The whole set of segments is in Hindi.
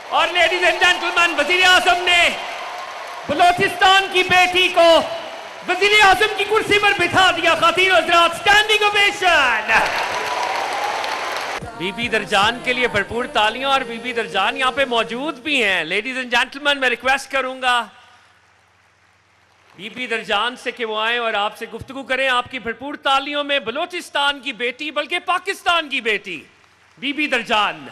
और लेडीज एंड जेंटलमैन, वजीर आजम ने बलोचिस्तान की बेटी को वजीर आजम की कुर्सी पर बिठा दिया। खातीन और हज़रात, स्टैंडिंग ओवेशन। बीबी दरजान के लिए भरपूर तालियां। और बीबी दरजान यहाँ पे मौजूद भी हैं। लेडीज एंड जेंटलमैन, मैं रिक्वेस्ट करूंगा बीबी दरजान से कि वो आए और आपसे गुफ्तगू करें। आपकी भरपूर तालियों में बलोचिस्तान की बेटी, बल्कि पाकिस्तान की बेटी, बीबी दरजान।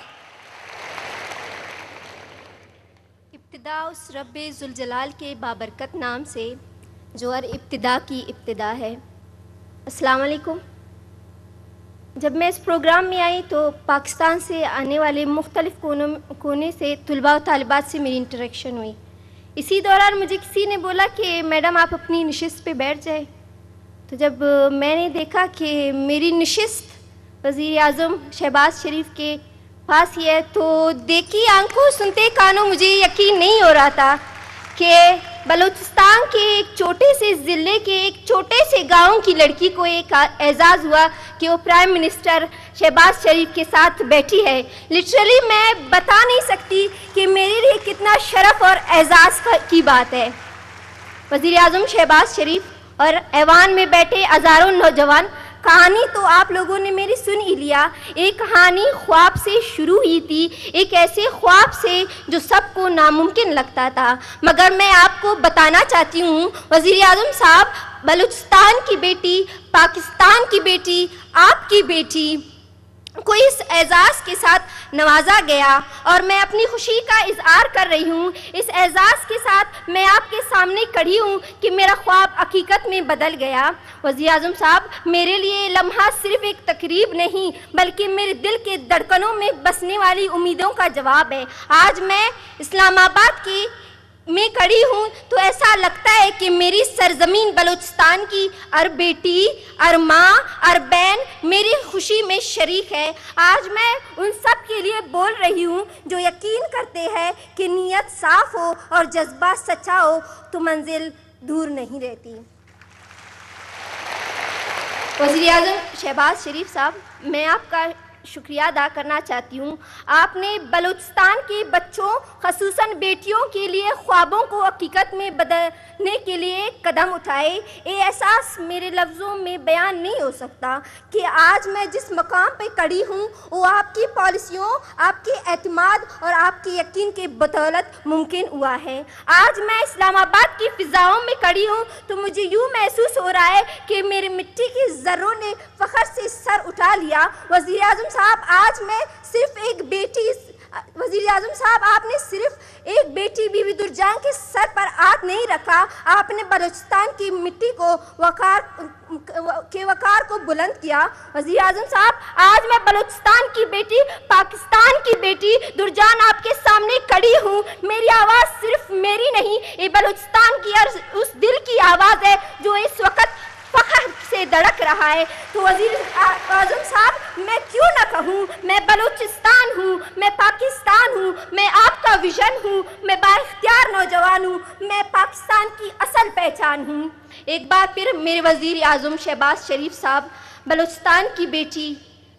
इब्तिदा उस रब्बे जुल जलाल के बाबरकत नाम से जो हर इब्तिदा की इब्तिदा है। अस्सलाम वालेकुम। जब मैं इस प्रोग्राम में आई तो पाकिस्तान से आने वाले मुख्तलिफ कोने से तुलबा और तालिबात से मेरी इंटरेक्शन हुई। इसी दौरान मुझे किसी ने बोला कि मैडम आप अपनी नशिस्त पे बैठ जाए। तो जब मैंने देखा कि मेरी नशिस्त वज़ीर आज़म शहबाज शरीफ के पास ही है तो देखी आंखों सुनते कानों मुझे यकीन नहीं हो रहा था कि बलूचिस्तान के एक छोटे से ज़िले के एक छोटे से गांव की लड़की को एक एजाज़ हुआ कि वो प्राइम मिनिस्टर शहबाज शरीफ के साथ बैठी है। लिटरली मैं बता नहीं सकती कि मेरे लिए कितना शरफ और एजाज़ की बात है। वज़ीर आज़म शहबाज शरीफ और ऐवान में बैठे हज़ारों नौजवान। कहानी तो आप लोगों ने मेरी सुन ही लिया। एक कहानी ख्वाब से शुरू हुई थी, एक ऐसे ख्वाब से जो सबको नामुमकिन लगता था। मगर मैं आपको बताना चाहती हूँ वज़ीर आज़म साहब, बलूचिस्तान की बेटी, पाकिस्तान की बेटी, आपकी बेटी को इस एजाज़ के साथ नवाजा गया और मैं अपनी खुशी का इजहार कर रही हूँ। इस एजाज़ के साथ मैं आपके सामने खड़ी हूँ कि मेरा ख्वाब हकीकत में बदल गया। वज़ीर आज़म साहब, मेरे लिए लम्हा सिर्फ एक तकरीब नहीं बल्कि मेरे दिल के धड़कनों में बसने वाली उम्मीदों का जवाब है। आज मैं इस्लामाबाद की में खड़ी हूँ तो ऐसा लगता है कि मेरी सरजमीन बलूचिस्तान की हर बेटी, हर माँ, हर बहन मेरी खुशी में शरीक है। आज मैं उन सब के लिए बोल रही हूँ जो यकीन करते हैं कि नीयत साफ हो और जज्बा सच्चा हो तो मंजिल दूर नहीं रहती। वज़ीर आज़म शहबाज शरीफ साहब, मैं आपका शुक्रिया अदा करना चाहती हूँ। आपने बलूचिस्तान के बच्चों, ख़ुसूसन बेटियों के लिए ख्वाबों को हकीकत में बदलने के लिए कदम उठाए। ये एहसास मेरे लफ्ज़ों में बयान नहीं हो सकता कि आज मैं जिस मकाम पे खड़ी हूँ वो आपकी पॉलिसियों, आपके एतमाद और आपके यकीन के बदौलत मुमकिन हुआ है। आज मैं इस्लामाबाद की फ़िज़ाओं में खड़ी हूँ तो मुझे यूँ महसूस हो रहा है कि मेरी मिट्टी की ज़र्रों ने फ़ख्र से सर उठा लिया। वज़ीर आज़म साहब, आज मैं सिर्फ एक बेटी, वज़ीर आज़म साहब आपने सिर्फ एक बेटी बीबी दुरजान के सर पर हाथ नहीं रखा, आपने बलूचिस्तान की मिट्टी को वकार को बुलंद किया। वज़ीर आज़म साहब, आज मैं बलूचिस्तान की बेटी, पाकिस्तान की बेटी दुरजान आपके सामने खड़ी हूँ। मेरी आवाज़ सिर्फ मेरी नहीं, ये बलूचिस्तान की उस दिल की आवाज़ है जो इस वक्त फ़ख्र से धड़क रहा है। तो वज़ीर आज़म साहब, मैं क्यों ना कहूँ, मैं बलूचिस्तान हूँ, मैं पाकिस्तान हूँ, मैं आपका विजन हूँ, मैं बाइख्तियार नौजवान हूँ, मैं पाकिस्तान की असल पहचान हूँ। एक बार फिर मेरे वज़ीर आज़म शहबाज शरीफ साहब, बलूचिस्तान की बेटी,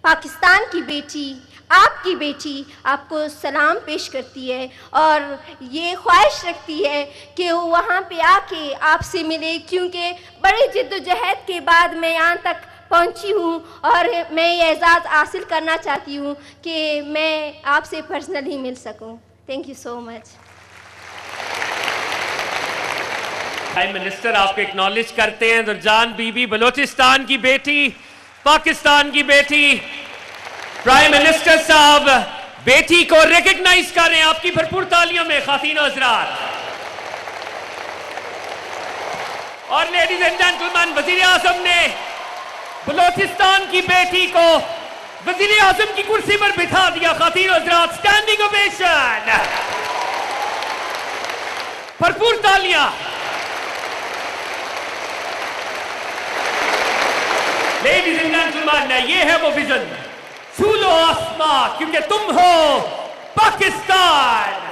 पाकिस्तान की बेटी, आपकी बेटी आपको सलाम पेश करती है और ये ख्वाहिश रखती है कि वो वहाँ पे आके आपसे मिले, क्योंकि बड़ी जिद्दोजहद के बाद मैं यहाँ तक पहुँची हूँ और मैं ये एजाज़ हासिल करना चाहती हूँ कि मैं आपसे पर्सनली मिल सकूँ। Thank you so much. Prime minister आपको एक्नॉलेज करते हैं। दुरजान बीबी, बलोचिस्तान की बेटी, पाकिस्तान की बेटी। प्राइम मिनिस्टर साहब बेटी को रिकॉग्नाइज कर रहे हैं आपकी भरपूर तालियों में। खातीन और हज़रात, और लेडीज एंड जेंटलमैन, वज़ीर आज़म ने बलोचिस्तान की बेटी को वज़ीर आज़म की कुर्सी पर बिठा दिया। खातीन और हज़रात, स्टैंडिंग ओवेशन, भरपूर तालियां। लेडीज एंड जेंटलमैन, ये है वो विजन, छू लो आसमां क्योंकि तुम हो पाकिस्तान।